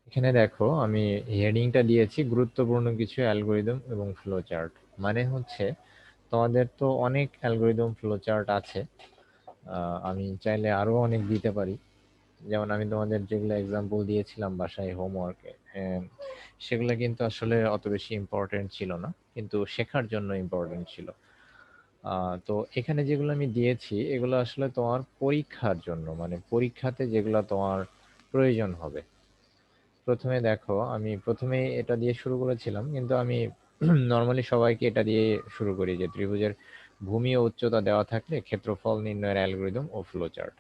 এখানে দেখো আমি হেডিংটা দিয়েছি গুরুত্বপূর্ণ কিছু অ্যালগরিদম এবং ফ্লো চার্ট। মানে হচ্ছে তোমাদের তো অনেক অ্যালগরিদম ফ্লো চার্ট আছে। আমি চাইলে আরো অনেক দিতে পারি। যেমন আমি তোমাদের যেগুলো এক্সাম্পল দিয়েছিলাম বাসায় হোমওয়ার্কে, সেগুলো কিন্তু আসলে অত বেশি ইম্পর্টেন্ট ছিল না, কিন্তু শেখার জন্য ইম্পর্টেন্ট ছিল। তো এখানে যেগুলো আমি দিয়েছি এগুলো আসলে তোমার পরীক্ষার জন্য, মানে পরীক্ষাতে যেগুলো তোমার প্রয়োজন হবে। প্রথমে দেখো আমি প্রথমে এটা দিয়ে শুরু করেছিলাম, কিন্তু আমি নর্মালি সবাইকে এটা দিয়ে শুরু করি যে ত্রিভুজের ভূমি ও উচ্চতা দেওয়া থাকলে ক্ষেত্রফল নির্ণয়ের অ্যালগরিদম ও ফ্লো চার্ট।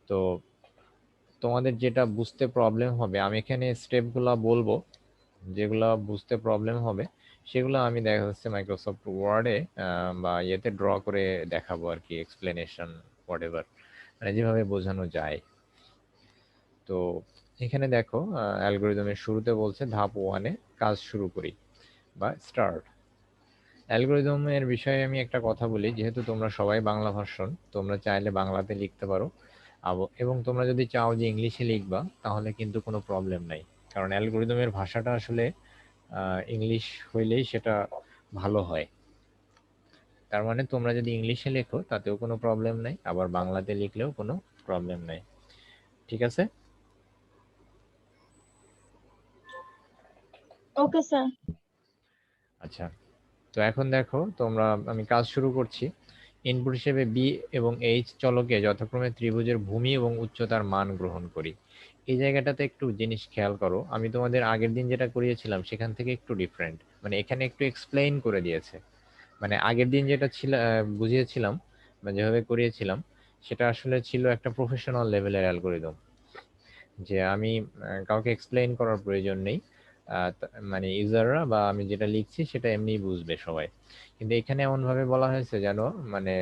তো তোমাদের যেটা বুঝতে প্রবলেম হবে আমি এখানে স্টেপগুলো বলবো, যেগুলো বুঝতে প্রবলেম হবে সেগুলো আমি দেখা যাচ্ছে মাইক্রোসফট ওয়ার্ডে বা ইয়েতে ড্র করে দেখাবো আর কি, এক্সপ্লেনেশন হোয়াটএভার, মানে যেভাবে বোঝানো যায়। তো এখানে দেখো অ্যালগরিদমের শুরুতে বলছে ধাপ ওয়ানে কাজ শুরু করি বা স্টার্ট। অ্যালগরিদমের বিষয়ে আমি একটা কথা বলি, যেহেতু তোমরা সবাই বাংলা ভার্সন, তোমরা চাইলে বাংলাতে লিখতে পারো। এবং তোমরা যদি চাও যে ইংলিশে লিখবা তাহলে কিন্তু কোনো প্রবলেম নাই, কারণ অ্যালগরিদমের ভাষাটা আসলে ইংলিশ হইলেই সেটা ভালো হয়। তার মানে তোমরা যদি ইংলিশে লেখো তাতেও কোনো প্রবলেম নাই, আবার বাংলাতে লিখলেও কোনো প্রবলেম নাই। ঠিক আছে? Okay sir. আচ্ছা, তো এখন দেখো তোমরা, আমি কাজ শুরু করছি। ইনপুট হিসেবে বি এবং এইচ চলকে যথাক্রমে ত্রিভুজের ভূমি এবং উচ্চতার মান গ্রহণ করি। এই জায়গাটাতে একটু জিনিস খেয়াল করো, আমি তোমাদের আগের দিন যেটা করিয়েছিলাম সেখান থেকে একটু ডিফারেন্ট, মানে এখানে একটু এক্সপ্লেইন করে দিয়েছে। মানে আগের দিন যেটা ছিল বুঝিয়েছিলাম বা যেভাবে করিয়েছিলাম সেটা আসলে ছিল একটা প্রফেশনাল লেভেলের অ্যালগোরিদম, যে আমি কাউকে এক্সপ্লেইন করার প্রয়োজন নেই। মানে ইউজাররা বা আমি যেটা লিখছি সেটা এমনিই বুঝবে সবাই। কিন্তু এখানে এমন ভাবে বলা হয়েছে যেন মানে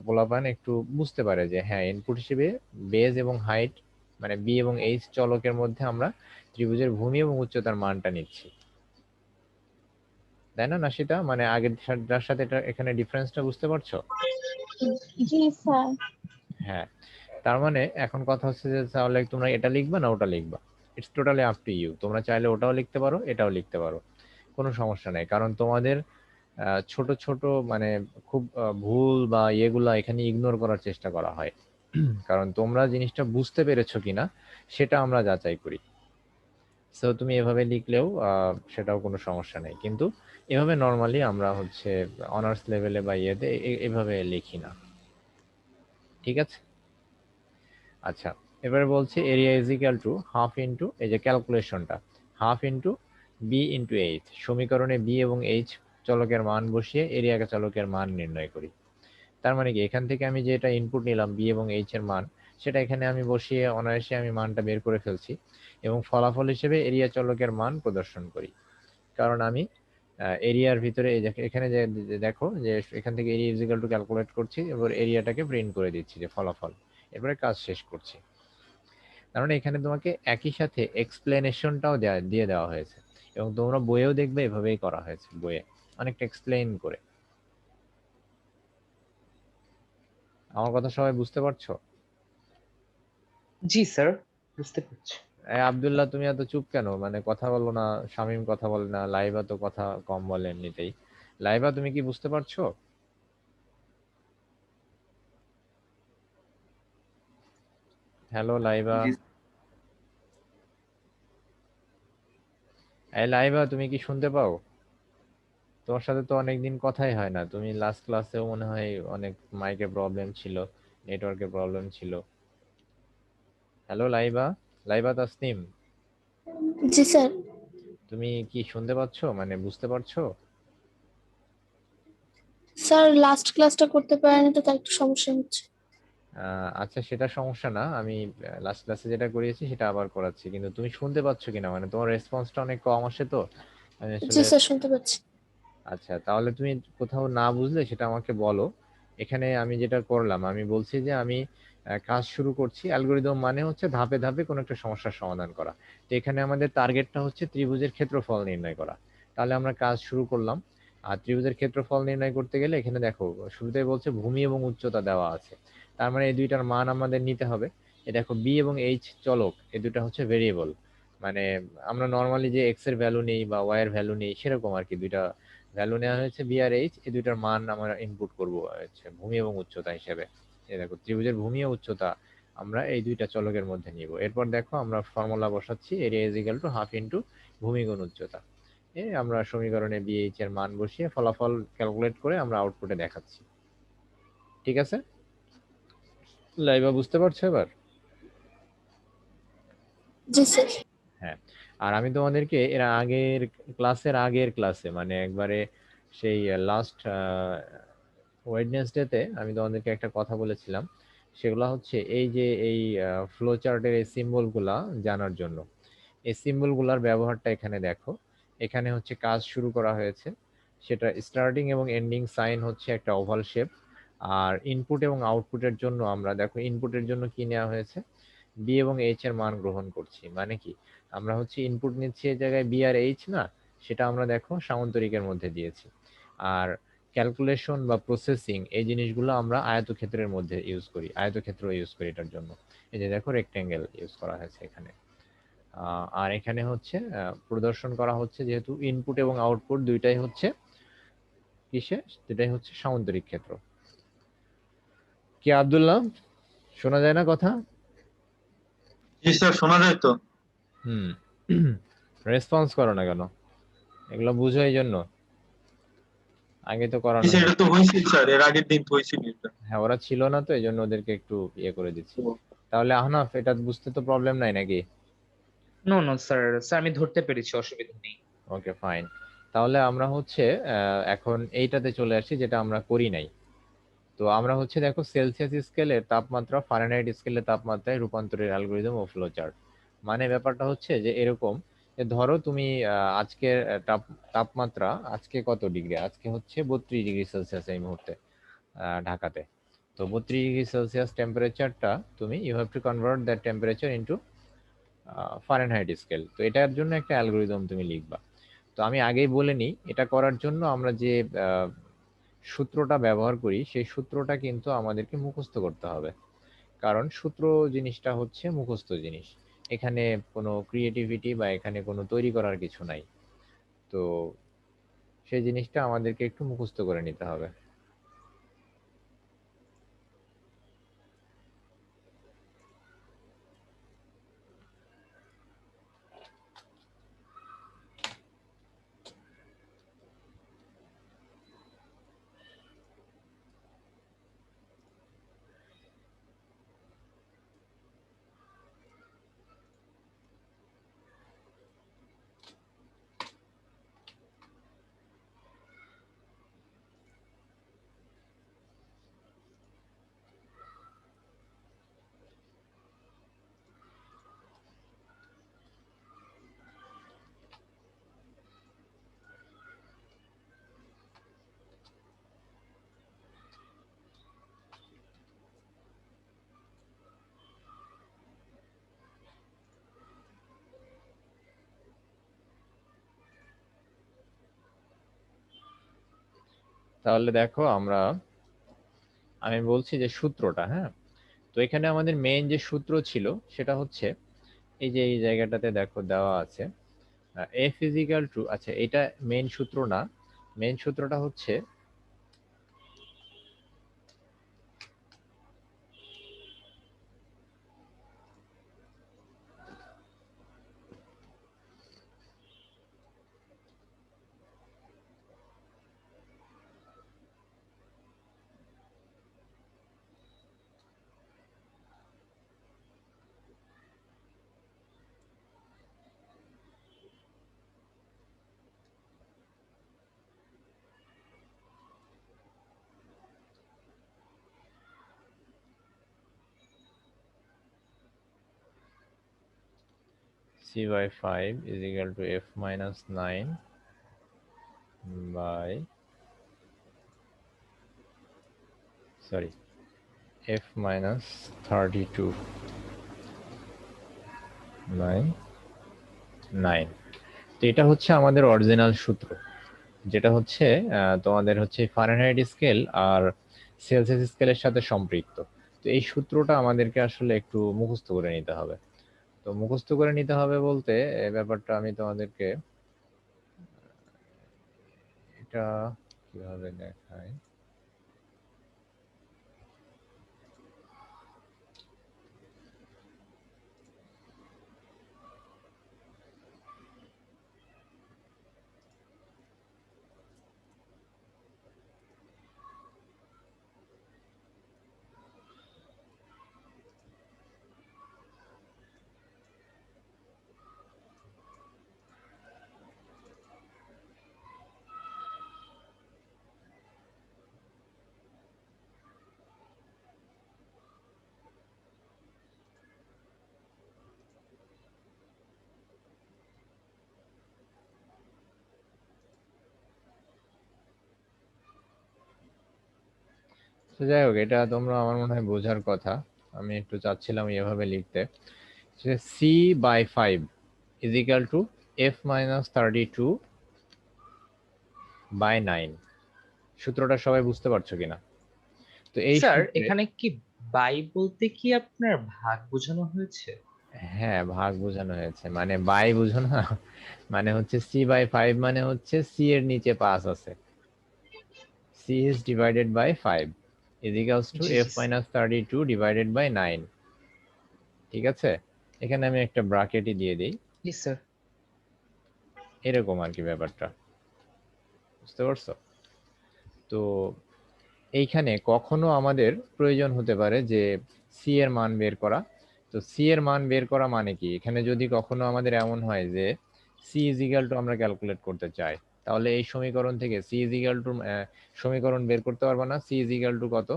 পোলাপান একটু বুঝতে পারে যে হ্যাঁ, ইনপুট হিসেবে বেজ এবং হাইট, মানে বি এবং এইচ চলকের মধ্যে আমরা ত্রিভুজের ভূমি এবং উচ্চতার মানটা নিচ্ছি। তাই না নাসিতা? মানে আগের যার সাথে এটা এখানে ডিফারেন্সটা বুঝতে পারছো? জি স্যার। হ্যাঁ, তার মানে এখন কথা হচ্ছে যে তাহলে তোমরা এটা লিখবা না ওটা লিখবা, it's totally up to you. তোমরা চাইলে ওটাও লিখতে পারো এটাও লিখতে পারো, কোনো সমস্যা নেই। কারণ তোমাদের ছোট ছোট মানে খুব ভুল বা ইয়েগুলা এখানে ইগনোর করার চেষ্টা করা হয়। কারণ তোমরা জিনিসটা বুঝতে পেরেছো কিনা সেটা আমরা যাচাই করি। সো তুমি এভাবে লিখলেও সেটাও কোনো সমস্যা নেই, কিন্তু এভাবে নর্মালি আমরা হচ্ছে অনার্স লেভেলে বা ইয়েতে এভাবে লিখি না। ঠিক আছে? আচ্ছা, এবারে বলছে area is equal to half into, এই যে ক্যালকুলেশনটা, half into B into H. সমীকরণে বি এবং এইচ চলকের মান বসিয়ে এরিয়া চলকের মান নির্ণয় করি। তার মানে কি, এখান থেকে আমি যেটা ইনপুট নিলাম বি এবং এইচ এর মান, সেটা এখানে আমি বসিয়ে অনায়াসে আমি মানটা বের করে ফেলছি এবং ফলাফল হিসেবে এরিয়া চলকের মান প্রদর্শন করি। কারণ আমি এরিয়ার ভিতরে এই এখানে যে দেখো যে এখান থেকে area is equal to calculate করছি, এবার এরিয়াটাকে প্রিন্ট করে দিচ্ছি যে ফলাফল, এরপরে কাজ শেষ করছি। তার মানে এখানে তোমাকে একই সাথে এক্সপ্লেনেশনটাও দিয়ে দেওয়া হয়েছে, এবং তোমরা বইয়েও দেখবে এভাবেই করা হয়েছে, বইয়ে অনেকটা এক্সপ্লেইন করে। আমার কথা সবাই বুঝতে পারছো? জি স্যার, বুঝতে পারছি। আব্দুল্লাহ, তুমি এত চুপ কেন? মানে কথা বলো না। শামীম কথা বলে না, লাইবা তো কথা কম বলে এমনিতেই। লাইবা, তুমি কি বুঝতে পারছো? হ্যালো লাইবা। জি এই লাইবা, তুমি কি শুনতে পাও? তোমার সাথে তো অনেকদিন কথাই হয় না। তুমি লাস্ট ক্লাসেও মনে হয় অনেক মাইকের প্রবলেম ছিল, নেটওয়ার্কের প্রবলেম ছিল। হ্যালো লাইবা, লাইবা তাসনিম, জি স্যার। তুমি কি শুনতে পাচ্ছো, মানে বুঝতে পারছো? স্যার লাস্ট ক্লাসটা করতে পারেনি তো তার একটু সমস্যা হচ্ছে। আচ্ছা, সেটা সমস্যা না, আমি লাস্ট ক্লাসে যেটা করিয়েছি সেটা আবার করাচ্ছি, কিন্তু তুমি শুনতে পাচ্ছ কিনা, মানে তোমার রেসপন্সটা অনেক কম আসে তো আমি জি আসলে। স্যার, শুনতে পাচ্ছি। আচ্ছা, তাহলে তুমি কোথাও না বুঝলে সেটা আমাকে বলো। এখানে আমি যেটা করলাম, আমি বলছি যে আমি কাজ শুরু করছি। অ্যালগোরিদম মানে হচ্ছে ধাপে ধাপে কোনো একটা সমস্যার সমাধান করা। তো এখানে আমাদের টার্গেটটা হচ্ছে ত্রিভুজের ক্ষেত্রফল নির্ণয় করা। তাহলে আমরা কাজ শুরু করলাম। আর ত্রিভুজের ক্ষেত্রফল নির্ণয় করতে গেলে এখানে দেখো শুরুতেই বলছে ভূমি এবং উচ্চতা দেওয়া আছে। তার মানে এই দুইটার মান আমাদের নিতে হবে। এ দেখো বি এবং এইচ চলক, এই দুটা হচ্ছে ভেরিয়েবল, মানে আমরা নর্মালি যে এক্স এর ভ্যালু নেই বা ওয়াই এর ভ্যালু নেই সেরকম আর কি, দুইটা ভ্যালু নেওয়া হয়েছে বি আর এইচ, এই দুইটার মান আমরা ইনপুট করব হচ্ছে ভূমি এবং উচ্চতা হিসেবে। এই দেখো ত্রিভুজের ভূমি ও উচ্চতা আমরা এই দুইটা চলকের মধ্যে নিব। এরপর দেখো আমরা ফর্মুলা বসাচ্ছি, area is equal to half into ভূমি গুণ উচ্চতা। এই আমরা সমীকরণে বিএইচ এর মান বসিয়ে ফলাফল ক্যালকুলেট করে আমরা আউটপুটে দেখাচ্ছি। ঠিক আছে, লাইভা বুঝতে পারছো এবার? জি স্যার। হ্যাঁ, আর আমি তোমাদেরকে এর আগের ক্লাসে মানে একবারে সেই লাস্ট ওয়েডনেসডেতে আমি তোমাদেরকে একটা কথা বলেছিলাম, সেগুলো হচ্ছে এই যে এই ফ্লো চার্টের এই সিম্বলগুলা জানার জন্য। এই সিম্বলগুলার ব্যবহারটা এখানে দেখো। এখানে হচ্ছে কাজ শুরু করা হয়েছে, সেটা স্টার্টিং এবং এন্ডিং সাইন হচ্ছে একটা ওভাল শেপ। আর ইনপুট এবং আউটপুটের জন্য আমরা দেখো ইনপুটের জন্য কি নেওয়া হয়েছে, বি এবং এইচ এর মান গ্রহণ করছি। মানে কি, আমরা হচ্ছে ইনপুট নিচ্ছি এই জায়গায় বি আর এইচ না, সেটা আমরা দেখো সামান্তরিকের মধ্যে দিয়েছি। আর ক্যালকুলেশন বা প্রসেসিং এই জিনিসগুলো আমরা আয়তক্ষেত্রের মধ্যে ইউজ করি, আয়তক্ষেত্র ইউজ করি এটার জন্য। এই যে দেখো রেক্টেঙ্গেল ইউজ করা হয়েছে এখানে। আর এখানে হচ্ছে প্রদর্শন করা হচ্ছে যেহেতু ইনপুট এবং আউটপুট দুইটাই হচ্ছে কিসে, দুটাই হচ্ছে সামান্তরিক ক্ষেত্র। কি আব্দুল্লাহ, শোনা যায় না কথা? জি স্যার, শোনা যায় তো। হুম, রেসপন্স করো না কেন? এগুলো বুঝো এই জন্য, আগে তো জি করানো স্যার, হয়। এটা তো হয়েছিল স্যার, এর আগের দিন তো হয়েছিল এটা। হ্যাঁ, ওরা ছিল না তো এই জন্য ওদেরকে একটু ইয়ে করে দিচ্ছি। তাহলে আহনাফ, এটা বুঝতে তো প্রবলেম নাই নাকি? নো নো স্যার, স্যার আমি ধরতে পেরেছি, অসুবিধা নেই। Okay fine. তাহলে আমরা হচ্ছে এখন এইটাতে চলে আসি যেটা আমরা করি নাই। তো আমরা হচ্ছে দেখো সেলসিয়াস স্কেলের তাপমাত্রা ফারেনহাইট স্কেলের তাপমাত্রায় রূপান্তরের অ্যালগরিদম ও ফ্লো চার্ট। মানে ব্যাপারটা হচ্ছে যে এরকম, যে ধরো তুমি আজকের তাপমাত্রা আজকে কত ডিগ্রি, আজকে হচ্ছে 32 ডিগ্রি সেলসিয়াস এই মুহূর্তে ঢাকাতে। তো 32 ডিগ্রি সেলসিয়াস টেম্পারেচারটা তুমি you have to convert that temperature into Fahrenheit scale. তো এটার জন্য একটা অ্যালগরিদম তুমি লিখবা। তো আমি আগেই বলে নিই, এটা করার জন্য আমরা যে সূত্রটা ব্যবহার করি সেই সূত্রটা কিন্তু আমাদেরকে মুখস্থ করতে হবে, কারণ সূত্র জিনিসটা হচ্ছে মুখস্থ জিনিস। এখানে কোনো ক্রিয়েটিভিটি বা এখানে কোনো তৈরি করার কিছু নাই। তো সেই জিনিসটা আমাদেরকে একটু মুখস্থ করে নিতে হবে। তাহলে দেখো আমি বলছি যে সূত্রটা, হ্যাঁ। তো এখানে আমাদের মেইন যে সূত্র ছিল সেটা হচ্ছে এই যে এই জায়গাটাতে দেখো দেওয়া আছে এফ ইজিক্যাল টু, আচ্ছা এটা মেইন সূত্র না, মেইন সূত্রটা হচ্ছে c/5 is equal to f minus 9 by sorry f minus 32 by 9। তো এটা হচ্ছে আমাদের অরিজিনাল সূত্র, যেটা হচ্ছে তোমাদের হচ্ছে ফারেনহাইট স্কেল আর সেলসিয়াস স্কেলের সাথে সম্পৃক্ত। তো এই সূত্রটা আমাদেরকে আসলে একটু মুখস্থ করে নিতে হবে। তো মুখস্থ করে নিতে হবে বলতে এই ব্যাপারটা আমি তোমাদেরকে এটা কিভাবে দেখাই। তো যাই হোক, এটা তোমরা আমার মনে হয় বোঝার কথা। আমি একটু চাচ্ছিলাম এভাবে লিখতে, C by 5 is equal to F minus 32 by 9। সূত্রটা সবাই বুঝতে পারছো কিনা? তো এই স্যার সূত্রে এখানে কি বাই বলতে কি আপনার ভাগ বোঝানো হয়েছে? হ্যাঁ, ভাগ বোঝানো হয়েছে, মানে বাই বুঝো না, মানে হচ্ছে সি বাই 5 মানে হচ্ছে সি এর নিচে 5 আছে, C is divided by 5 is equals to G F G minus 32 divided by 9। ঠিক আছে, এখানে আমি একটা ব্র্যাকেটই দিয়ে দিই, জি স্যার। এরকম আর কি ব্যাপারটা, বুঝতে পারছো? তো এইখানে কখনো আমাদের প্রয়োজন হতে পারে যে সি এর মান বের করা। তো সি এর মান বের করা মানে কি, এখানে যদি কখনো আমাদের এমন হয় যে সি ইজ ইকাল টু আমরা ক্যালকুলেট করতে চাই, তাহলে এই সমীকরণ থেকে সি ইজ ইকাল টু সমীকরণ বের করতে পারবো না। সি ইজ ইকাল টু কত,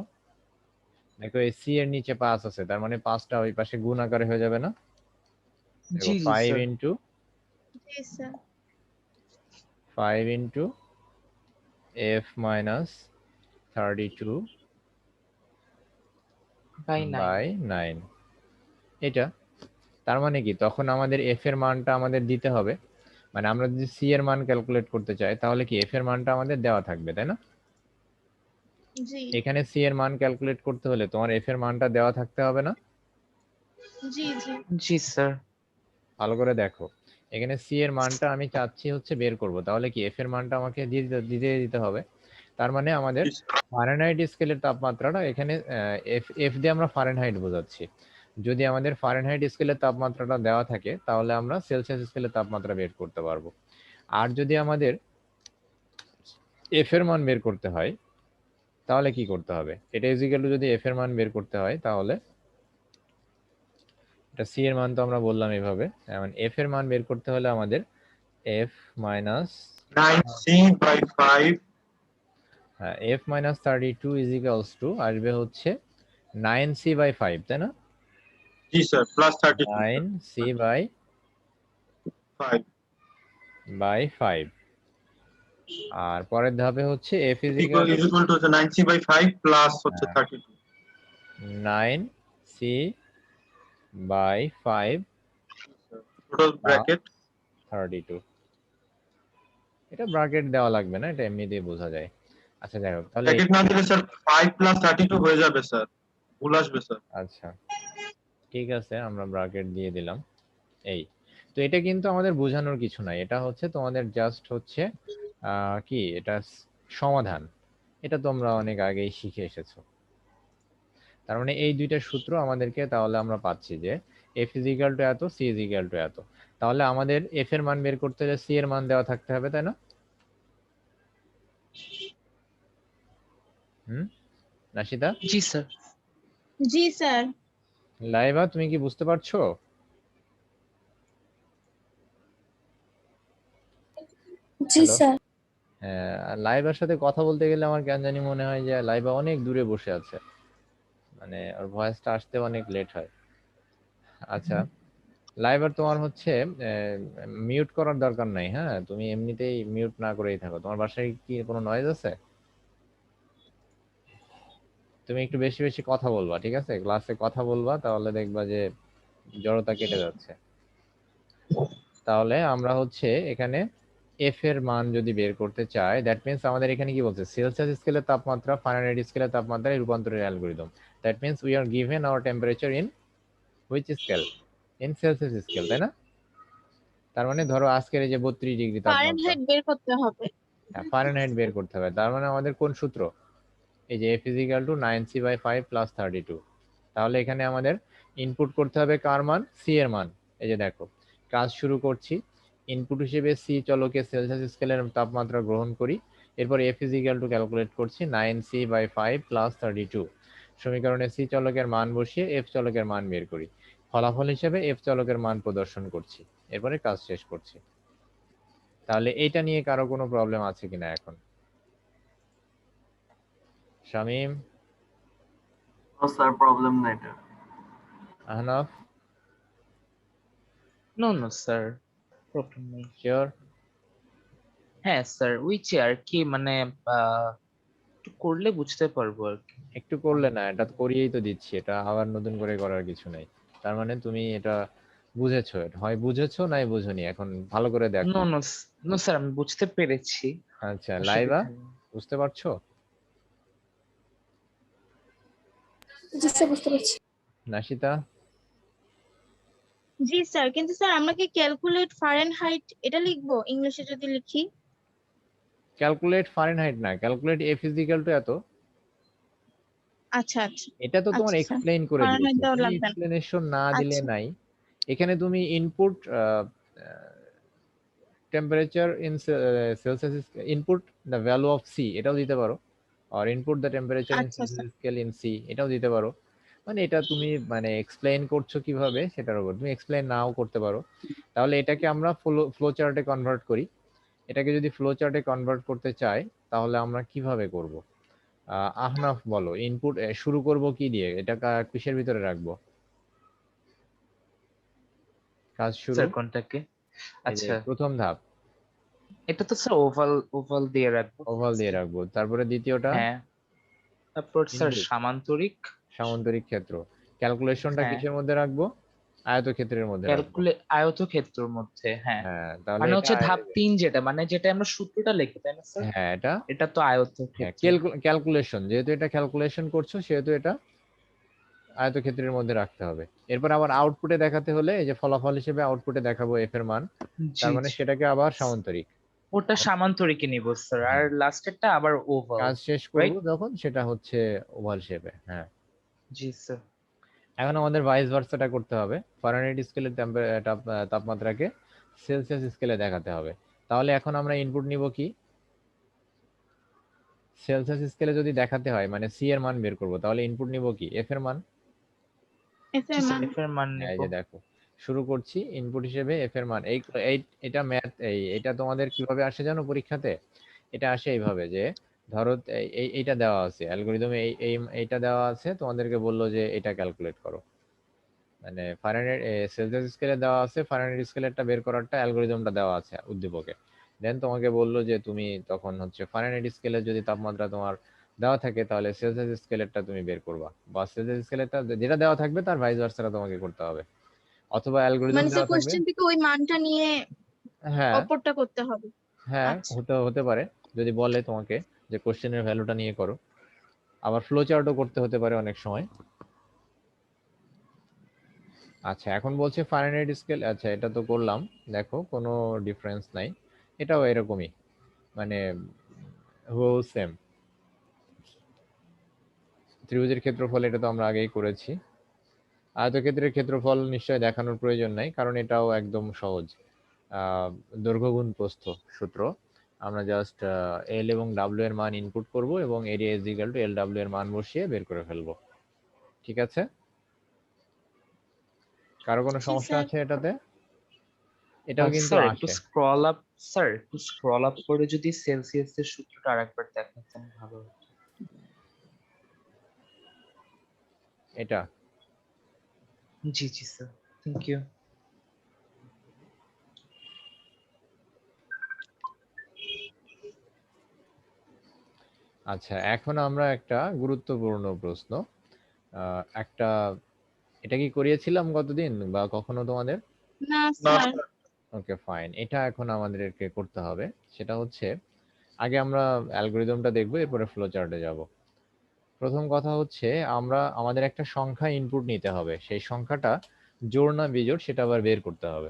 দেখো এই সি এর নিচে 5 আছে, তার মানে 5টা ওই পাশে গুণ আকারে হয়ে যাবে না? দেখো জি জি 5 স্যার। ইন্টু জি sir. 5 into F minus 32 by 9। By 9। এটা তার মানে কি, তখন আমাদের এফ এর মানটা আমাদের দিতে হবে, মানে আমরা যদি সি এর মান ক্যালকুলেট করতে চাই তাহলে কি এফ এর মানটা আমাদের দেওয়া থাকবে, তাই না? জি এখানে সি এর মান ক্যালকুলেট করতে হলে তোমার এফ এর মানটা দেওয়া থাকতে হবে না? জি জি জি স্যার। ভালো করে দেখো, এখানে সি এর মানটা আমি চাচ্ছি হচ্ছে বের করব, তাহলে কি এফ এর মানটা আমাকে দিতে হবে। তার মানে আমাদের জি স্যার। ফারেনহাইট স্কেলের তাপমাত্রাটা এখানে এফ এফ দিয়ে আমরা ফারেনহাইট বোঝাচ্ছি। যদি আমাদের ফারেনহাইট স্কেলের তাপমাত্রাটা দেওয়া থাকে তাহলে আমরা সেলসিয়াস স্কেলের তাপমাত্রা বের করতে পারবো। আর যদি আমাদের এফ এর মান বের করতে হয় তাহলে কি করতে হবে, এটা ইজিক্যাল টু যদি এফ এর মান বের করতে হয় তাহলে এটা সি এর মান তো আমরা বললাম এভাবে, এখন এফ এর মান বের করতে হলে আমাদের F minus 9c by 5 F minus 32 equals to আসবে হচ্ছে 9c বাই 5, তাই না? জি sir plus 32 sir 9c by 5 5। আর পরের ধাপে হচ্ছে F is equal equal to 9c by 5 plus হচ্ছে 32 9c বাই 5 টোটাল ব্র্যাকেট 32। এটা ব্র্যাকেট দেওয়া লাগবে না, এটা এমনিতেই বোঝা যায়। আচ্ছা যাই হোক, তাহলে ব্র্যাকেট না দিলে স্যার 5 প্লাস 32 হয়ে যাবে স্যার, ভুল আসবে স্যার। আচ্ছা ঠিক আছে, আমরা ব্র্যাকেট দিয়ে দিলাম। এই তো এটা কিন্তু আমাদের বোঝানোর কিছু নাই, এটা হচ্ছে তোমাদের জাস্ট হচ্ছে কি এটা সমাধান, এটা তোমরা অনেক আগেই শিখে এসেছো। তার মানে এই দুইটা সূত্র আমাদেরকে, তাহলে আমরা পাচ্ছি যে এফ ইজ ইকুয়াল টু এত, সি ইজ ইকুয়াল টু এত। তাহলে আমাদের এফ এর মান বের করতে হলে সি এর মান দেওয়া থাকতে হবে, তাই না? নাশিদা, জি স্যার। জি স্যার। লাইভা তুমি কি বুঝতে পারছো? জি হ্যালো, স্যার। লাইভার সাথে কথা বলতে গেলে আমার কেন জানি মনে হয় যে লাইভা অনেক দূরে বসে আছে, মানে ওর ভয়েসটা আসতে অনেক লেট হয়। আচ্ছা লাইভার তোমার হচ্ছে মিউট করার দরকার নাই, হ্যাঁ তুমি এমনিতেই মিউট না করেই থাকো। তোমার বাসায় কি কোনো নয়েজ আছে? তুমি একটু বেশি বেশি কথা বলবা, ঠিক আছে? ক্লাসে কথা বলবা, তাহলে দেখবা যে জড়তা কেটে যাচ্ছে। তাহলে আমরা হচ্ছে এখানে এফ এর মান যদি বের করতে চাই, দ্যাট মিন্স আমাদের এখানে কি বলছে, সেলসিয়াস স্কেলের তাপমাত্রা ফারেনহাইট স্কেলের তাপমাত্রায় রূপান্তরের algorithm. That means we are given our temperature in which scale, in Celsius scale, তাই না? তার মানে ধরো আজকের এই যে 32 ডিগ্রি তাপমাত্রা, ফারেনহাইট বের করতে হবে। ফারেনহাইট বের করতে হবে। তার মানে আমাদের কোন সূত্র? এই যে F = 9c/5 + 32। তাহলে এখানে আমাদের ইনপুট করতে হবে কার মান? সি এর মান। এই যে দেখো, কাজ শুরু করছি। ইনপুট হিসেবে সি চলকে সেলসিয়াস স্কেলের তাপমাত্রা গ্রহণ করি। এরপর F ক্যালকুলেট করছি 9c/5 + 32। সমীকরণে সি চলকের মান বসিয়ে এফ চলকের মান বের করি। ফলাফল হিসেবে এফ চলকের মান প্রদর্শন করছি। এরপরে কাজ শেষ করছি। তাহলে এইটা নিয়ে কারো কোনো প্রবলেম আছে কিনা এখন? শামীম, নো স্যার, প্রবলেম নাই এটা। Ahnaf, no no sir, problem নেই। শিওর? হ্যাঁ স্যার, উইচে আর কি মানে একটু করলে বুঝতে পারবো আর কি। একটু করলে না, এটা করিয়েই তো দিচ্ছি, এটা আবার নতুন করে করার কিছু নাই। তার মানে তুমি এটা বুঝেছো, এটা হয় বুঝেছো নাই বুঝোনি, এখন ভালো করে দেখো। নো নো নো স্যার, আমি বুঝতে পেরেছি। আচ্ছা, লাইবা অসুবিধা নেই। বুঝতে পারছো? জি স্যার, বুঝতে পারছি। নাশিতা? জি স্যার, কিন্তু স্যার আমরা কি ক্যালকুলেট ফারেনহাইট এটা লিখবো ইংলিশে যদি লিখি? ক্যালকুলেট ফারেনহাইট না, ক্যালকুলেট এফ এত। আচ্ছা আচ্ছা এটা তো তোমার আচ্ছা স্যার, এক্সপ্লেইন করে ফারেনহাইট দিয়েছে, দেওয়া তুমি লাগবে না। এক্সপ্লেনেশন না দিলে আচ্ছা নাই। এখানে তুমি input temperature in Celsius, input the value of C এটাও দিতে পারো, আর ইনপুট দ্য টেম্পারেচার ইন আচ্ছা sir. Celsius scale in C এটাও দিতে পারো। মানে এটা তুমি মানে এক্সপ্লেইন করছো কিভাবে সেটার উপর, তুমি এক্সপ্লেইন নাও করতে পারো। তাহলে এটাকে আমরা ফ্লো চার্টে কনভার্ট করি। এটাকে যদি ফ্লো চার্টে কনভার্ট করতে চাই তাহলে আমরা কিভাবে করব? আহনাফ বলো, ইনপুট শুরু করব কি দিয়ে, এটা কিসের ভিতরে রাখবো? কাজ শুরু স্যার কোনটাকে? এই যে আচ্ছা, প্রথম ধাপ, এটা তো স্যার ওভাল ওভাল দিয়ে রাখবো। ওভাল দিয়ে রাখবো। তারপরে দ্বিতীয়টা হ্যাঁ, তারপর স্যার ইনপুট, সামান্তরিক। সামান্তরিক ক্ষেত্র। ক্যালকুলেশনটা হ্যাঁ, কিসের মধ্যে রাখবো? আয়তক্ষেত্রের মধ্যে রাখবো। আয়তক্ষেত্রের মধ্যে। হ্যাঁ, হ্যাঁ, তাহলে মানে এটা হচ্ছে ধাপ 3 যেটা, মানে যেটা আমরা সূত্রটা লিখি তাই না স্যার? হ্যাঁ এটা, এটা তো হ্যাঁ আয়তক্ষেত্র। ক্যালকুলেশন, যেহেতু এটা ক্যালকুলেশন করছো সেহেতু এটা আয়তক্ষেত্রের মধ্যে রাখতে হবে। এরপর আবার আউটপুটে দেখাতে হলে এই যে ফলাফল হিসেবে আউটপুটে দেখাবো এফ এর মান, জি তার মানে জি, সেটাকে আবার সামান্তরিক। ওটা সামান্তরিকে নিব স্যার, আর লাস্টেরটা আবার ওভাল। কাজ শেষ করব রাইট, যখন সেটা হচ্ছে ওভাল শেপে। হ্যাঁ, জি স্যার। এখন আমাদের ভাইস ভার্সাটা করতে হবে, ফারেনহাইট স্কেলের তাপমাত্রাকে সেলসিয়াস স্কেলে দেখাতে হবে। তাহলে এখন আমরা ইনপুট নিব কি? সেলসিয়াস স্কেলে যদি দেখাতে হয় মানে সি এর মান বের করব, তাহলে ইনপুট নিব কি? এফ এর মান। এফ জি এর স্যার, মান। এফ এর মান এই নিব। যে দেখো, শুরু করছি ইনপুট হিসেবে এফ এর মান। এটা ম্যাথ, এটা তোমাদের কিভাবে আসে জানো পরীক্ষাতে? এটা আসে এইভাবে যে ধরো এইটা দেওয়া আছে অ্যালগরিদমে, এইটা দেওয়া আছে, তোমাদেরকে বললো যে এটা ক্যালকুলেট করো। মানে ফারেনহাইট সেলসিয়াস স্কেলে দেওয়া আছে, ফারেনহাইট স্কেলেরটা বের করারটা অ্যালগরিদমটা দেওয়া আছে উদ্দীপকে। দেন তোমাকে বললো যে তুমি তখন হচ্ছে ফারেনহাইট স্কেলের যদি তাপমাত্রা তোমার দেওয়া থাকে তাহলে সেলসিয়াস স্কেলেরটা তুমি বের করবা, বা সেলসিয়াস স্কেলেরটা যেটা দেওয়া থাকবে তার ভাইস ভার্সাটা তোমাকে করতে হবে, অথবা অ্যালগরিদম মানে স্যার দেওয়া থাকবে। কোশ্চেন থেকে ওই মানটা নিয়ে হ্যাঁ, অপরটা করতে হবে। হ্যাঁ আচ্ছা হতে পারে, যদি বলে তোমাকে যে কোশ্চেনের ভ্যালুটা নিয়ে করো। আবার ফ্লো চার্টও করতে হতে পারে অনেক সময়। আচ্ছা, এখন বলছে ফারেনহাইট স্কেল, আচ্ছা এটা তো করলাম, দেখো কোনো ডিফারেন্স নাই, এটাও এরকমই, মানে হুবহু সেম। ত্রিভুজের ক্ষেত্রফল এটা তো আমরা আগেই করেছি। আয়তক্ষেত্রের ক্ষেত্রফল নিশ্চয় দেখানোর প্রয়োজন নাই, কারণ এটাও একদম সহজ। দৈর্ঘ্য গুণ প্রস্থ সূত্র, আমরা জাস্ট এল এবং ডাব্লিউ এর মান ইনপুট করব এবং area is equal two L W এর মান বসিয়ে বের করে ফেলবো। ঠিক আছে? কারো কোনো জি সমস্যা স্যার। আছে এটাতে? এটাও কিন্তু স্যার একটু আসে। স্ক্রল আপ, স্যার একটু স্ক্রল আপ করে যদি সেলসিয়াস এর সূত্রটা আরেকবার দেখাতেন ভালো হতো। এটা জি জি স্যার, থ্যাংক ইউ। আচ্ছা, এখন আমরা একটা গুরুত্বপূর্ণ প্রশ্ন, একটা, এটা কি করিয়েছিলাম গতদিন বা কখনো তোমাদের? না না স্যার। স্যার। ওকে ফাইন, এটা এখন আমাদেরকে করতে হবে। সেটা হচ্ছে আগে আমরা অ্যালগরিদমটা দেখবো, এরপরে ফ্লো চার্টে যাব। প্রথম কথা হচ্ছে আমাদের একটা সংখ্যা ইনপুট নিতে হবে, সেই সংখ্যাটা জোড় না বিজোড় সেটা আবার বের করতে হবে।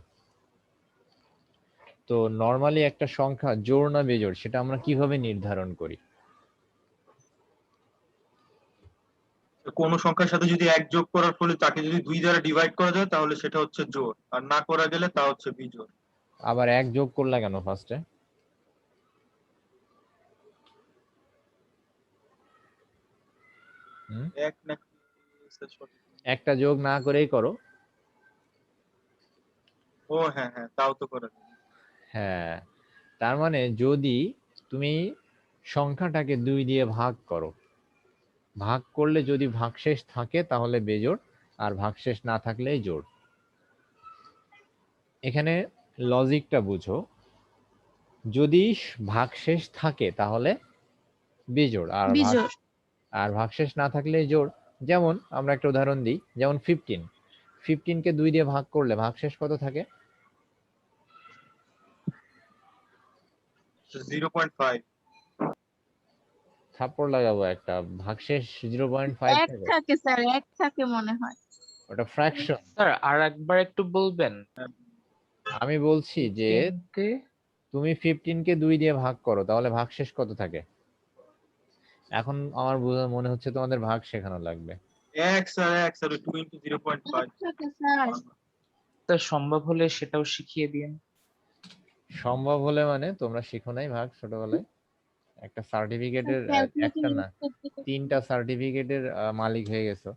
তো নরমালি একটা সংখ্যা জোড় না বিজোড় সেটা আমরা কিভাবে নির্ধারণ করি? তো কোনো সংখ্যার সাথে যদি 1 যোগ করার ফলে তাকে যদি 2 দ্বারা ডিভাইড করা যায় তাহলে সেটা হচ্ছে জোড়, আর না করা গেলে তা হচ্ছে বিজোড়। আবার 1 যোগ করলা কেন ফার্স্টে? এক নাকি স্যার সঠিক? একটা যোগ না করেই করো। ও হ্যাঁ হ্যাঁ, তাও তো করা যায়। হ্যাঁ, তার মানে যদি তুমি সংখ্যাটাকে 2 দিয়ে ভাগ করো, ভাগ করলে যদি ভাগশেষ থাকে তাহলে বেজোড়, আর ভাগশেষ না থাকলেই জোড়। এখানে লজিকটা বুঝো, যদি ভাগশেষ থাকে তাহলে বিজোড়, বিজোড়। আর ভাগশেষ না থাকলেই জোড়। যেমন আমরা একটা উদাহরণ দিই, যেমন 15 কে 2 দিয়ে ভাগ করলে ভাগশেষ কত থাকে? 0.5। থাপ্পড় লাগাবো একটা, ভাগশেষ 0.5 এক থাকে, থাকে স্যার, এক থাকে মনে হয়। ওটা ফ্র্যাকশন। স্যার আর একবার একটু বলবেন। আমি বলছি যে 15 কে তুমি 15 কে 2 দিয়ে ভাগ করো তাহলে ভাগশেষ কত থাকে? এখন আমার মনে হচ্ছে তোমাদের ভাগ শেখানো লাগবে। এক স্যার 2 × 0.5। এক থাকে স্যার। স্যার সম্ভব হলে সেটাও শিখিয়ে দিন। সম্ভব হলে মানে তোমরা শিখো নাই ভাগ ছোটবেলায়? একটা সার্টিফিকেটের, ক্যালকুলেটর একটা না ইউজ করতে করতে 3টা সার্টিফিকেটের মালিক হয়ে গেছো।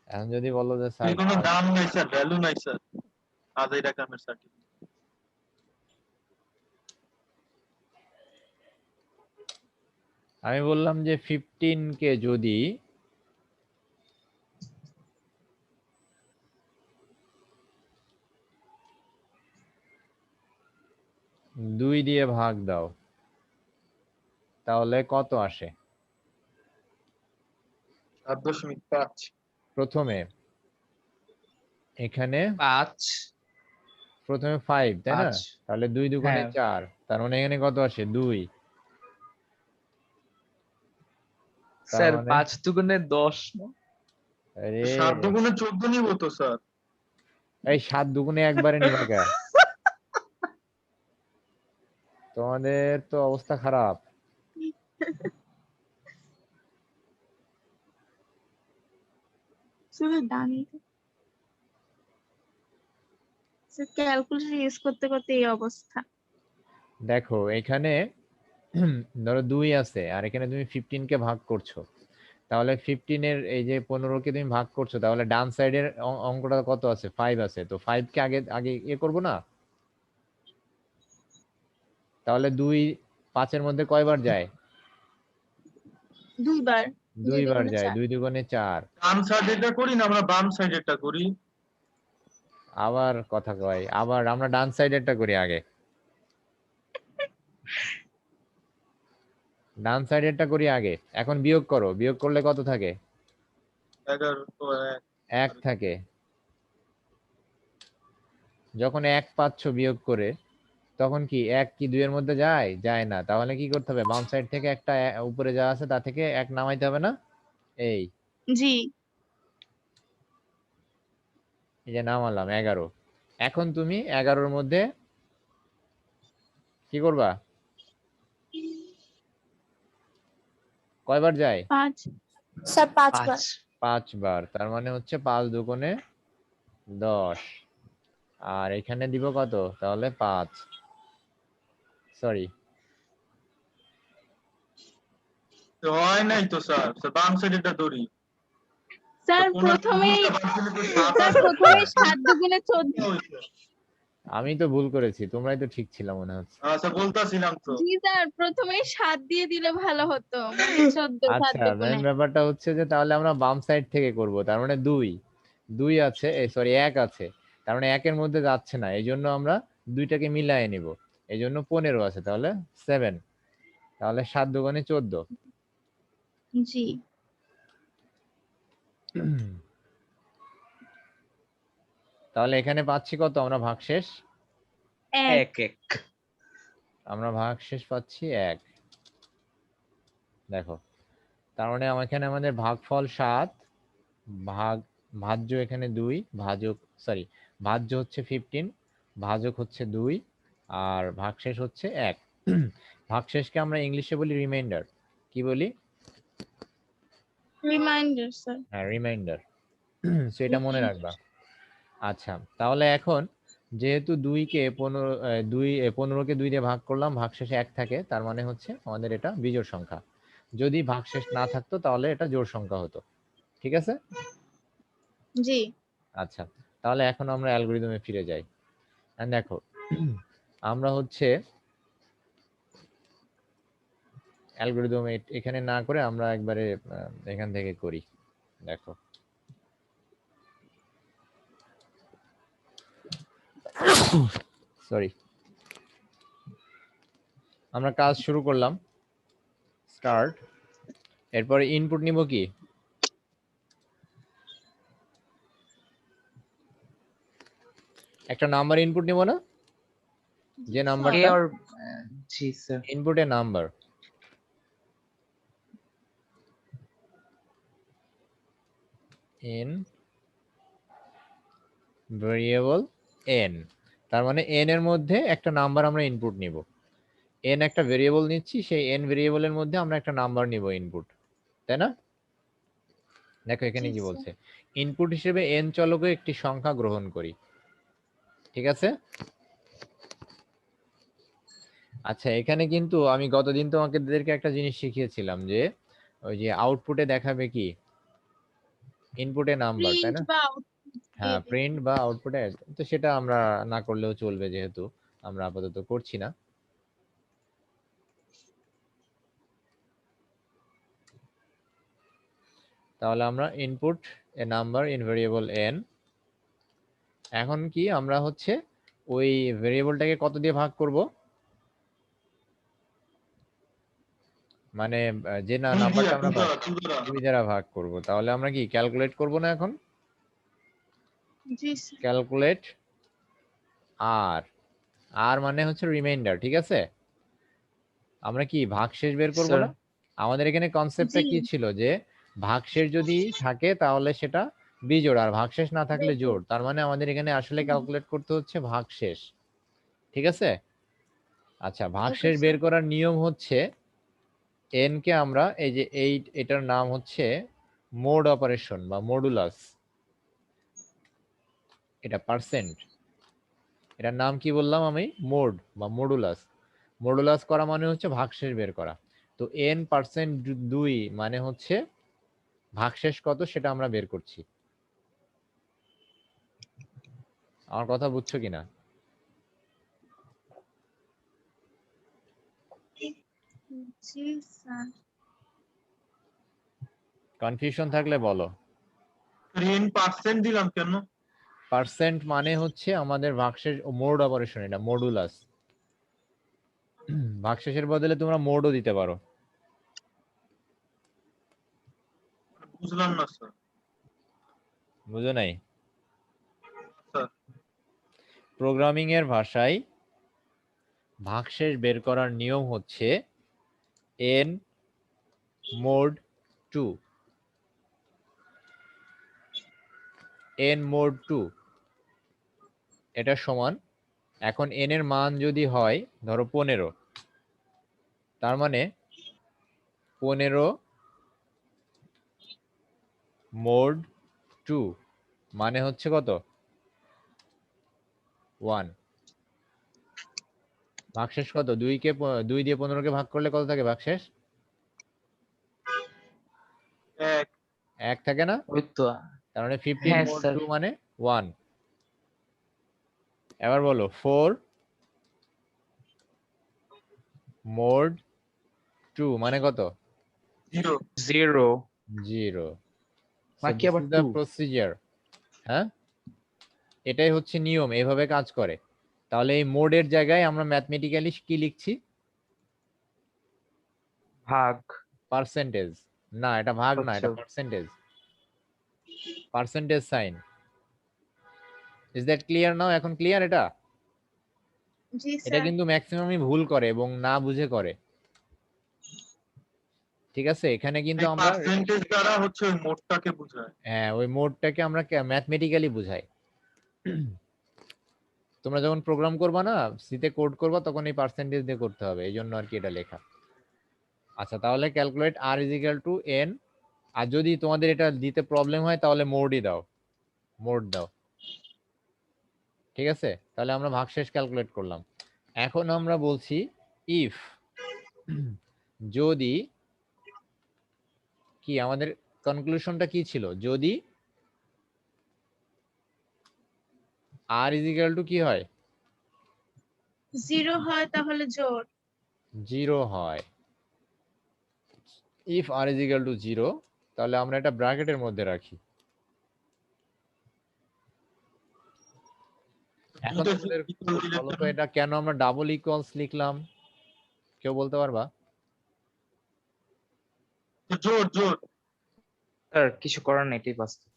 এখন যদি বলো যে স্যার এর কোনো দাম নাই স্যার, ভ্যালু নাই স্যার, আদায় রকমের সার্টিফিকেট। আমি বললাম যে 15 কে যদি দুই দিয়ে ভাগ দাও তাহলে কত আসে? 7.5। প্রথমে এখানে 5 প্রথমে 5 তাই না? 5 তাহলে 2 দুগুণে হ্যাঁ 4, তার মানে এখানে কত আসে? 2। তার স্যার মানে 5 দুগুণে 10 না? আরে 7 দুগুণে 14 নিব তো স্যার। এই 7 দুগুণে একবারে নিবা কে? তোমাদের তো অবস্থা খারাপ। শুধু ডানি স্যার, ক্যালকুলেটর ইউজ করতে করতে এই অবস্থা। দেখো এখানে ধরো 2 আছে আর এখানে তুমি 15 কে ভাগ করছো, তাহলে 15 এর এই যে 15 কে তুমি ভাগ করছো তাহলে ডান সাইডের অঙ্কটা কত আছে? 5 আছে, তো 5 কে আগে আগে করব না? তাহলে 2 5 এর মধ্যে কয়বার যায়? দুইবার। 2 বার দুগুণে যায়, 4। 2 দুগুণে 4। ডান সাইডেরটা করি না আমরা বাম সাইডেরটা করি? আবার কথা কয়, আবার আমরা ডান সাইডেরটা করি আগে, ডান সাইডেরটা করি আগে। এখন বিয়োগ করো, বিয়োগ করলে কত থাকে? 11 ও 1 থাকে। যখন 1 পাচ্ছ বিয়োগ করে, তখন কি 1 কি 2 এর মধ্যে যায়? যায় না। তাহলে কি করতে হবে? বাম সাইড থেকে একটা উপরে যা আছে তা থেকে 1 নামাইতে হবে না? এই জি। এই যে নামালাম 11। এখন তুমি 11-র মধ্যে কি করবা? কয়বার যায়? 5 স্যার 5 বার। 5 বার। তার মানে হচ্ছে 5 দুগুণে 10। আর এখানে দিব কত? তাহলে 5, সরি তো হয় নাই তো স্যার, বাম সাইডেরটা ধরি। স্যার তো 15 প্রথমেই দুগুণটা বাদ দিলে তো 7 স্যার আসে। প্রথমেই 7 দুগুণে 14। হইছে। আমি তো ভুল করেছি, তোমরাই তো ঠিক ছিল মনে হচ্ছে। আচ্ছা বলতাছিলাম তো। জি স্যার, প্রথমেই 7 দিয়ে দিলে ভালো হতো, মানে 14 7 আচ্ছা, মেন দুগুণে। ব্যাপারটা হচ্ছে যে তাহলে আমরা বাম সাইড থেকে করব, তার মানে 2 আছে, সরি 1 আছে, তার মানে 1 এর মধ্যে যাচ্ছে না, এই জন্য আমরা 2টাকে মিলায়ে নিব, এই জন্য 15 আছে, তাহলে 7। তাহলে 7 দুগুণে 14। জি। তাহলে এখানে পাচ্ছি কত আমরা ভাগশেষ? 1। 1 আমরা ভাগশেষ পাচ্ছি 1। দেখো, তার মানে এখানে আমাদের ভাগফল 7 ভাগ ভাজ্য এখানে 2, ভাজক ভাজ্য হচ্ছে 15, ভাজক হচ্ছে 2 আর ভাগশেষ হচ্ছে 1। ভাগশেষকে আমরা ইংলিশে বলি রিমাইন্ডার। কি বলি? Reminder sir. হ্যাঁ, রিমাইন্ডার। সো এটা মনে রাখবা। আচ্ছা, তাহলে এখন যেহেতু 2কে 15কে 2 দিয়ে ভাগ করলাম, ভাগশেষে 1 থাকে, তার মানে হচ্ছে আমাদের এটা বিজোড় সংখ্যা। যদি ভাগশেষ না থাকতো তাহলে এটা জোড় সংখ্যা হতো। ঠিক আছে? জি। আচ্ছা, তাহলে এখন আমরা অ্যালগরিদমে ফিরে যাই। And দেখো, আমরা হচ্ছে অ্যালগরিদম এখানে না করে আমরা একবারে এখান থেকে করি। দেখো, সরি, আমরা কাজ শুরু করলাম, স্টার্ট। এরপরে ইনপুট নিব কি? একটা নাম্বার ইনপুট নিব না? যে কে নাম্বারটা আর জি স্যার। ইনপুটে নাম্বার, ইন ভেরিয়েবল n, তার মানে n এর মধ্যে একটা নাম্বার আমরা ইনপুট নিব। n একটা ভেরিয়েবল নিচ্ছি, সেই n ভেরিয়েবলের মধ্যে আমরা একটা নাম্বার নিব ইনপুট, তাই না? দেখো এখানে জি, কি স্যার। বলছে, ইনপুট হিসেবে n চলকে একটি সংখ্যা গ্রহণ করি। ঠিক আছে? আচ্ছা, এখানে কিন্তু আমি গতদিন তোমাদেরকে একটা জিনিস শিখিয়েছিলাম যে ওই যে আউটপুটে দেখাবে কি, ইনপুটে নাম্বার, তাই প্রিন্ট না? বা আউটপুট হ্যাঁ, প্রিন্ট বা আউটপুটে, তো সেটা আমরা না করলেও চলবে, যেহেতু আমরা আপাতত করছি না। তাহলে আমরা input A number in variable n। এখন কি আমরা হচ্ছে ওই ভেরিয়েবলটাকে কত দিয়ে ভাগ করব? মানে যে নাম্বারটা আমরা পাই 2 দ্বারা ভাগ করব। তাহলে আমরা কি ক্যালকুলেট করব না এখন? জি স্যার। ক্যালকুলেট আর, আর মানে হচ্ছে রিমাইন্ডার। ঠিক আছে? আমরা কি ভাগশেষ বের করব স্যার না? আমাদের এখানে কনসেপ্টটা জি। কি ছিল যে ভাগশেষ যদি থাকে তাহলে সেটা বিজোড়, আর ভাগশেষ না থাকলে জোড়। তার মানে আমাদের এখানে আসলে ক্যালকুলেট করতে হচ্ছে ভাগশেষ। ঠিক আছে? আচ্ছা, ভাগশেষ স্যার। বের করার নিয়ম হচ্ছে n কে আমরা এই যে এটার নাম হচ্ছে মোড অপারেশন বা মডুলাস, এটা পার্সেন্ট, এটার নাম কি বললাম আমি? মোড বা মডুলাস। মডুলাস করা মানে হচ্ছে ভাগশেষ বের করা। তো n% 2 মানে হচ্ছে ভাগশেষ কত সেটা আমরা বের করছি। আমার কথা বুঝছো কিনা? জি স্যার। কনফিউশন থাকলে বলো। 10% দিলাম কেন? পার্সেন্ট মানে হচ্ছে আমাদের ভাগশেষ, মোড অপারেশন, এটা মডুলাস। ভাগশেষের বদলে তোমরা মোডও দিতে পারো। বুঝলাম না স্যার। বুঝো নাই? স্যার প্রোগ্রামিং এর ভাষায় ভাগশেষ বের করার নিয়ম হচ্ছে n mod 2, n mod 2 এটা সমান, এখন n এর মান যদি হয় ধরো 15, তার মানে 15 mod 2 মানে হচ্ছে কত? 1। ভাগশেষ কত? 2 দিয়ে 15কে ভাগ করলে কত থাকে ভাগশেষ? 1 1 থাকে না? ওই তো। তার মানে 15 হ্যাঁ mod স্যার। 2 মানে 1। এবার বলো 4 mod 2 মানে কত? 0 0 0। So বাকি this আবার is the 2। procedure. হ্যাঁ, এটাই হচ্ছে নিয়ম, এভাবে কাজ করে। তাহলে এই মোডের জায়গায় আমরা ম্যাথমেটিক্যালি কি লিখছি? ভাগ। পার্সেন্টেজ। না, এটা ভাগ না, আচ্ছা এটা percentage, percentage sign. Is that clear now? এখন ক্লিয়ার? এটা জি এটা স্যার। কিন্তু ম্যাক্সিমামই ভুল করে এবং না বুঝে করে। ঠিক আছে, এখানে কিন্তু এই আমরা পার্সেন্টেজ দ্বারা হচ্ছে ওই মোডটাকে বোঝায়। হ্যাঁ ওই মোডটাকে আমরা ম্যাথমেটিক্যালি বুঝাই। তোমরা যখন প্রোগ্রাম করবা না, সিতে কোড করবা, তখন এই পার্সেন্টেজ দিয়ে করতে হবে, এই জন্য আর কি এটা লেখা। আচ্ছা, তাহলে calculate R is equal to N. আর যদি তোমাদের এটা দিতে প্রবলেম হয় তাহলে মোডই দাও, মোড দাও। ঠিক আছে, তাহলে আমরা ভাগশেষ ক্যালকুলেট করলাম। এখন আমরা বলছি ইফ, যদি, কি আমাদের কনক্লুশনটা কি ছিল, যদি আর ইজ ইকুয়াল টু কি হয়, 0 হয় তাহলে জোড়। 0 হয়। If R is equal to 0, তাহলে আমরা এটা ব্র্যাকেটের মধ্যে রাখি। এখন দুটো তোমাদের equal দিলে বলো তো এটা কেন আমরা ডাবল ইকুয়ালস লিখলাম, কেউ বলতে পারবা? জোর জোর স্যার কিছু করার নেই, এটাই বাস্তব।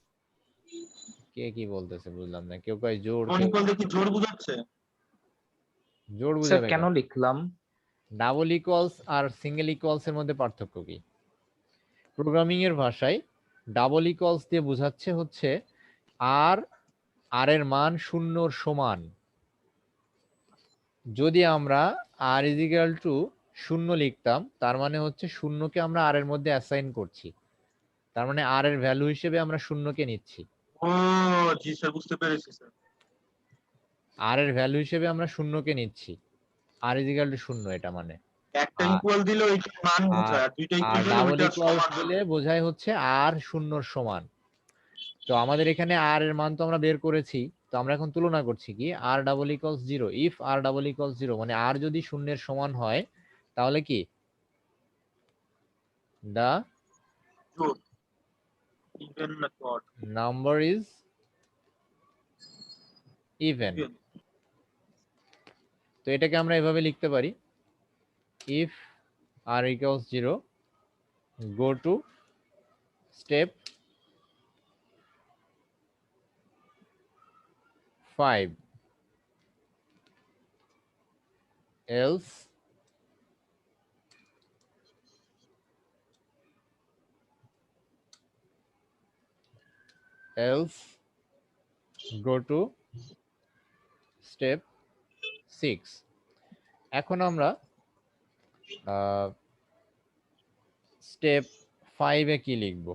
কে কি বলতেছে বুঝলাম না, কেউ কয় জোর, নন ইকুয়াল দেখি জোর বোঝাচ্ছে। জোর স্যার বুঝাবে কেন লিখলাম? ডাবল ইকুয়ালস আর সিঙ্গেল ইকুয়ালস এর মধ্যে পার্থক্য কি? প্রোগ্রামিং এর ভাষায় ডাবল ইকুয়ালস দিয়ে বোঝাচ্ছে হচ্ছে আর এর মান শূন্যর সমান। যদি আমরা আর ইজ ইকুয়াল টু 0 লিখতাম, তার মানে হচ্ছে শূন্যকে আমরা আর এর মধ্যে অ্যাসাইন করছি, তার মানে আর এর ভ্যালু হিসেবে আমরা শূন্যকে নিচ্ছি। ও জি স্যার, বুঝতে পেরেছি স্যার। আর এর ভ্যালু হিসেবে আমরা শূন্যকে নিচ্ছি, আর ইজ ইকুয়াল টু 0, এটা মানে। একটা আর- ইকুয়াল দিলে ওইটা মান বোঝায়, আর দুইটা আর ইকুয়াল দিলে ডাবল ওইটা ইকুয়ালস সমান দিলে বোঝায় হচ্ছে আর শূন্যর সমান। তো আমাদের এখানে আর এর মান তো আমরা বের করেছি, তো আমরা এখন তুলনা করছি কি R double equals 0, if R double equals 0, মানে আর যদি শূন্যের সমান হয় তাহলে কি দা জোর ইভেন না অড। Number is even. তো এটাকে আমরা এভাবে লিখতে পারি, if R equals 0, go to step 5, else go to step 6। এখন আমরা স্টেপ 5 এ কি লিখব?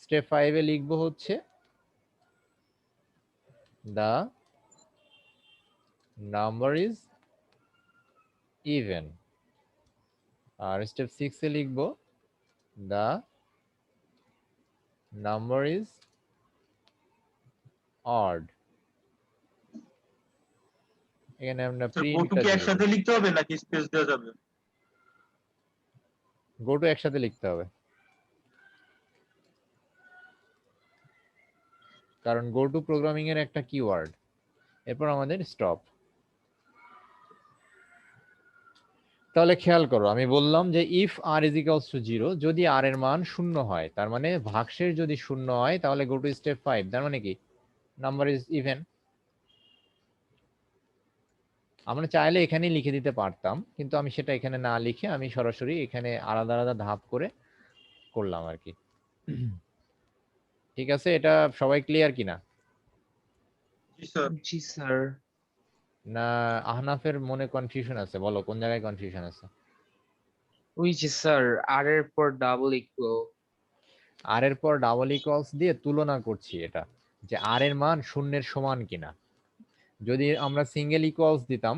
স্টেপ 5 এ লিখব হচ্ছে the number is even, আর স্টেপ 6 এ লিখব the number is odd। এখানে আমরা গো টু প্রিন্টটা কি একসাথে লিখতে হবে নাকি স্পেস দেওয়া যাবে? গো টু একসাথে লিখতে হবে, কারণ গো টু প্রোগ্রামিং এর একটা কিওয়ার্ড। এরপর আমাদের স্টপ। তাহলে খেয়াল করো, আমি বললাম যে if R is equals to 0, যদি আর এর মান 0 হয়, তার মানে ভাগশেষ যদি 0 হয় তাহলে গো টু স্টেপ 5, তার মানে কি নাম্বার ইজ ইভেন। আমরা চাইলে এখানেই লিখে দিতে পারতাম, কিন্তু আমি সেটা এখানে না লিখে আমি সরাসরি এখানে আলাদা আলাদা ধাপ করে করলাম আর কি। ঠিক আছে, এটা সবাই ক্লিয়ার কিনা? জি স্যার। জি স্যার। না আহনাফের মনে কনফিউশন আছে? বলো কোন জায়গায় কনফিউশন আছে। ওই যে স্যার আর এর পর ডাবল ইকুয়াল। আর এর পর ডাবল ইকুয়ালস দিয়ে তুলনা করছি এটা, যে আর এর মান শূন্যের সমান কিনা। যদি আমরা সিঙ্গেল ইকুয়ালস দিতাম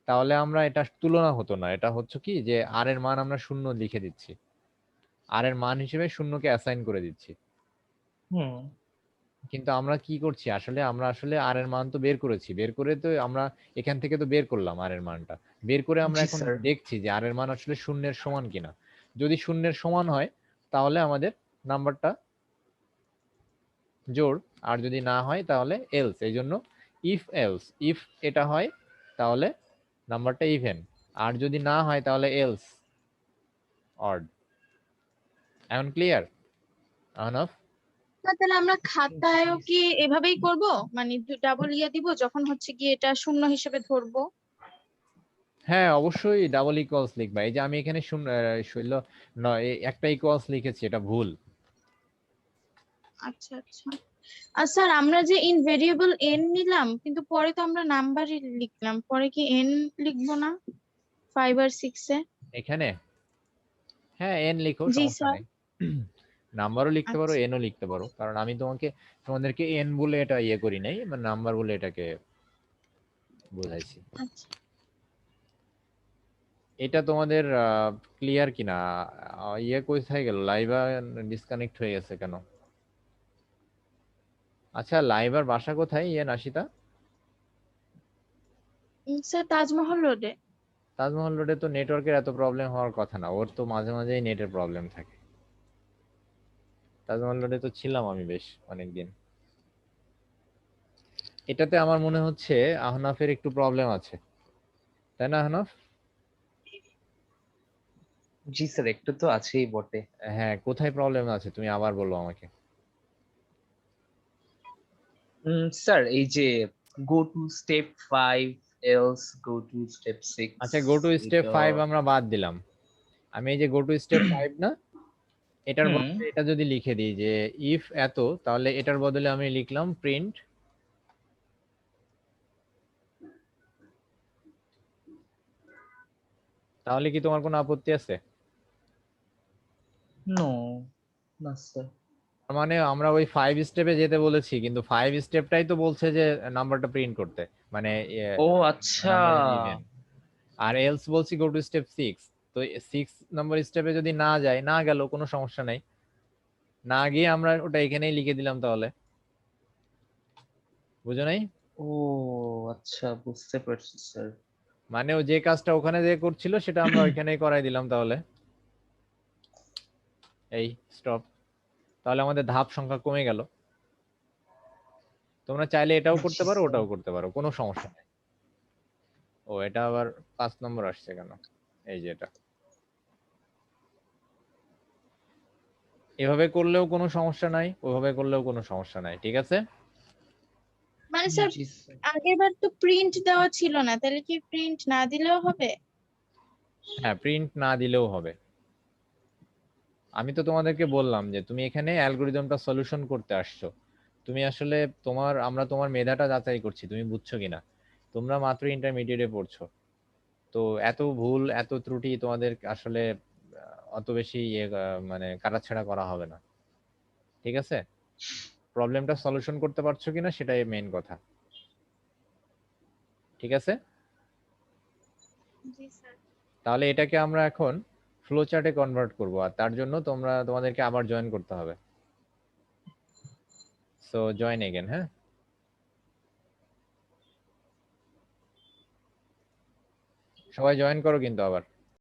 তাহলে আমরা এটা তুলনা হতো না, এটা হচ্ছে কি যে আর এর মান আমরা 0 লিখে দিচ্ছি, আর এর মান হিসেবে শূন্যকে অ্যাসাইন করে দিচ্ছি। কিন্তু আমরা কি করছি আসলে, আমরা আসলে আর এর মান তো বের করেছি, বের করে তো আমরা এখান থেকে তো বের করলাম আর এর মানটা, বের করে আমরা জি, এখন স্যার। দেখছি যে আর এর মান আসলে শূন্যের সমান কিনা। যদি শূন্যের সমান হয় তাহলে আমাদের নাম্বারটা জোড়, আর যদি না হয় তাহলে এলস। এই জন্য ইফ এলস, ইফ এটা হয় তাহলে নাম্বারটা ইভেন, আর যদি না হয় তাহলে এলস অড। এখন ক্লিয়ার আহনাফ? না তাহলে আমরা খাতায়ও কি এভাবেই করব, মানে ডাবল ইয়া দিব যখন হচ্ছে কি এটা শূন্য হিসেবে ধরবো? হ্যাঁ অবশ্যই ডাবল ইকুয়ালস লিখবা। এই যে আমি এখানে শূন্য নয় একটা ইকুয়ালস লিখেছি, এটা ভুল। আচ্ছা আচ্ছা। আর স্যার আমরা যে ইন ভেরিয়েবল এন নিলাম কিন্তু পরে তো আমরা নাম্বারই লিখলাম, পরে কি এন লিখবো না 5 আর 6 এ? এখানে হ্যাঁ এন লিখো, জি সমস্যা স্যার। নেই। নাম্বারও লিখতে পারো, আচ্ছা এনও লিখতে পারো, কারণ আমি তোমাদেরকে এন বলে এটা ইয়ে করি নাই, মানে নাম্বার বলে এটাকে বোঝাইছি। আচ্ছা। এটা তোমাদের ক্লিয়ার কিনা? ইয়ে কোথায় গেল? লাইভা ডিসকানেক্ট হয়ে গেছে কেন? আচ্ছা লাইভার বাসা কোথায় ইয়ে নাশিতা? স্যার তাজমহল রোডে। তাজমহল রোডে তো নেটওয়ার্কের এত প্রবলেম হওয়ার কথা না, ওর তো মাঝে মাঝেই নেটের প্রবলেম থাকে। তাজমহল রোডে তো ছিলাম আমি বেশ অনেকদিন। এটাতে আমার মনে হচ্ছে আহনাফের একটু প্রবলেম আছে, তাই না আহনাফ? জি স্যার, একটু তো আছেই বটে। হ্যাঁ কোথায় প্রবলেম আছে তুমি আবার বলো আমাকে। স্যার এই যে go to step 5 else go to step 6, আচ্ছা গো টু স্টেপ এটা 5 আমরা বাদ দিলাম। আমি এই যে গো টু স্টেপ 5 না, এটার হুম বদলে এটা যদি লিখে দিই যে ইফ এত, তাহলে এটার বদলে আমি লিখলাম প্রিন্ট। তাহলে কি তোমার কোনো আপত্তি আছে? নো না স্যার। তার মানে আমরা ওই 5 স্টেপে যেতে বলেছি, কিন্তু 5 স্টেপটাই তো বলছে যে নাম্বারটা প্রিন্ট করতে, মানে ও আচ্ছা। Number even. আর এলস বলছি গো টু স্টেপ 6। তো 6 নম্বর স্টেপে যদি না যায়, না গেল কোনো সমস্যা নাই, না গিয়ে আমরা ওটা এখানেই লিখে দিলাম তাহলে। বুঝো নাই? ও আচ্ছা, বুঝতে পারছি স্যার। মানে ও যে কাজটা ওখানে যে করছিল সেটা আমরা ওইখানেই করাই দিলাম তাহলে। এই স্টপ। তাহলে আমাদের ধাপ সংখ্যা কমে গেল। তোমরা চাইলে এটাও করতে জি পারো, স্যার। ওটাও করতে পারো, কোনো সমস্যা নেই। ও এটা আবার 5 নম্বর আসছে কেন? এই যে এটা এভাবে করলেও কোনো সমস্যা নাই, ওভাবে করলেও কোনো সমস্যা নাই, ঠিক আছে? মানে স্যার জি স্যার। আগের বার তো প্রিন্ট দেওয়া ছিল না, তাহলে কি প্রিন্ট না দিলেও হবে? হ্যাঁ প্রিন্ট না দিলেও হবে। আমি তো তোমাদেরকে বললাম যে তুমি এখানে অ্যালগরিদমটা সলিউশন করতে আসছো, তুমি আসলে আমরা তোমার মেধাটা যাচাই করছি তুমি বুঝছো কিনা। তোমরা মাত্র ইন্টারমিডিয়েটে পড়ছো, তো এত ভুল এত ত্রুটি তোমাদের আসলে অত বেশি মানে কাটাছেঁড়া করা হবে না, ঠিক আছে? প্রবলেমটা সলিউশন করতে পারছো কিনা সেটাই মেইন কথা, ঠিক আছে? জি স্যার। তাহলে এটাকে আমরা এখন ফ্লো চার্টে কনভার্ট করব, আর তার জন্য তোমাদেরকে আবার জয়েন করতে হবে। সো জয়েন এগেন, হ্যাঁ। সবাই জয়েন করো কিন্তু আবার।